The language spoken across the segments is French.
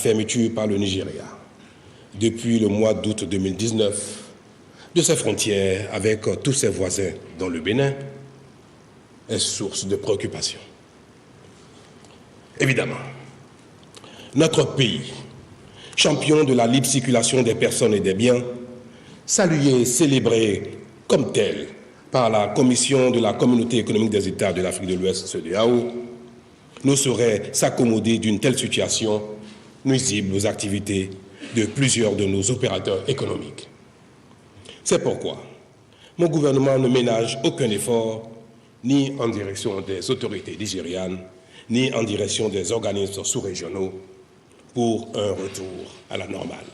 fermeture par le Nigeria, depuis le mois d'août 2019, de ses frontières avec tous ses voisins dans le Bénin, est source de préoccupation. Évidemment, notre pays, champion de la libre circulation des personnes et des biens, salué et célébré comme tel par la Commission de la Communauté économique des États de l'Afrique de l'Ouest, CEDEAO, ne saurait s'accommoder d'une telle situation nuisible aux activités de plusieurs de nos opérateurs économiques. C'est pourquoi mon gouvernement ne ménage aucun effort, ni en direction des autorités nigérianes, ni en direction des organismes sous-régionaux, pour un retour à la normale.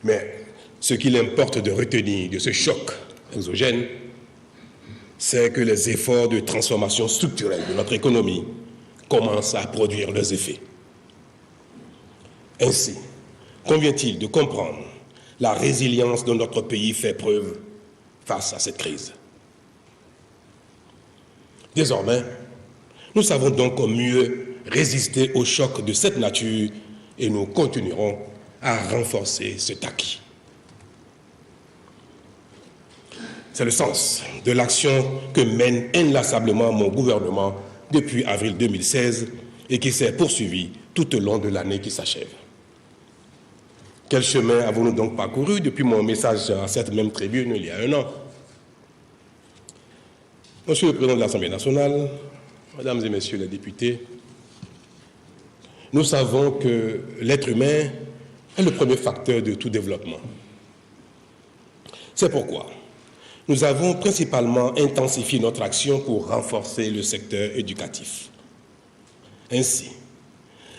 Mais ce qu'il importe de retenir de ce choc exogène, c'est que les efforts de transformation structurelle de notre économie commencent à produire leurs effets. Ainsi, convient-il de comprendre la résilience dont notre pays fait preuve face à cette crise. Désormais, nous savons donc mieux résister aux chocs de cette nature et nous continuerons à renforcer cet acquis. C'est le sens de l'action que mène inlassablement mon gouvernement depuis avril 2016 et qui s'est poursuivie tout au long de l'année qui s'achève. Quel chemin avons-nous donc parcouru depuis mon message à cette même tribune il y a un an? Monsieur le Président de l'Assemblée nationale, Mesdames et Messieurs les députés, nous savons que l'être humain est le premier facteur de tout développement. C'est pourquoi nous avons principalement intensifié notre action pour renforcer le secteur éducatif. Ainsi,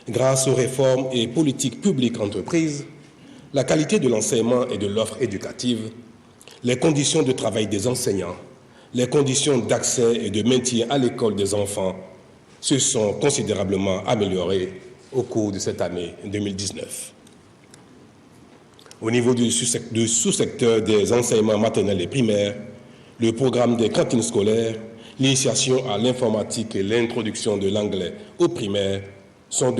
grâce aux réformes et politiques publiques entreprises, la qualité de l'enseignement et de l'offre éducative, les conditions de travail des enseignants, les conditions d'accès et de maintien à l'école des enfants se sont considérablement améliorées au cours de cette année 2019. Au niveau du sous-secteur des enseignements maternels et primaires, le programme des cantines scolaires, l'initiation à l'informatique et l'introduction de l'anglais aux primaires sont de